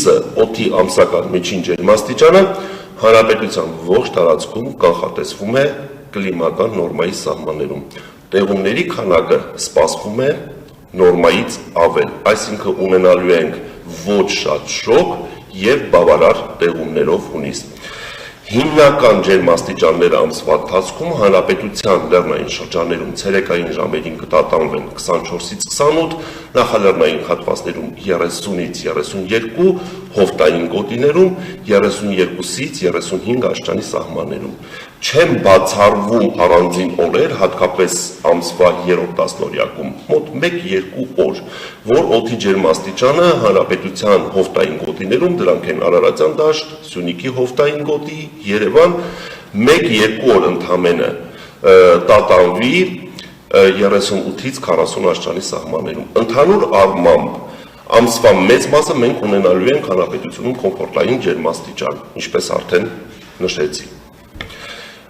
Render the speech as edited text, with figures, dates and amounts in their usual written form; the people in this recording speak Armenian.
Հուլիսը օդի ամսական միջին ջերմաստիճանը հանրապետության ողջ տարածքում կանխատեսվում է կլիմական նորմայի սահմաններում։ Տեղումների քանակը սպասվում է նորմայից ավել, այսինքն ունենալու ենք ոչ շատ շոգ եւ բավարար տեղումներով հունիս։ Հիմնական ջերմաստիճանները ամսվա ընթացքում հանրապետության լեռնային շրջաններում ցերեկային ժամերին կտատանվեն 24-ից 28, նախալեռնային հատվածներում 30-ից 32, հովտային գոտիներում 32-ից 35 աշճանի սահմաններում։ Չեն բացառվում առանձին օրեր, հատկապես ամսվա 3-րդ տասնօրյակում, մոտ 1-2 օր, որ օդի ջերմաստիճանը հանրապետության հովտային գոտիներում, դրանք են Արարատյան դաշտ, Սյունիքի հովտային գոտի, Երևան, 1-2 օր ընդամենը տատանվի 38-ից 40 աշճանի սահմաններում։ Ընդհանուր առմամբ ամսվա մեծ մասը մենք ունենալու ենք հանրապետությունում կոմֆորտային ջերմաստիճան, ինչպես արդեն նշեցի։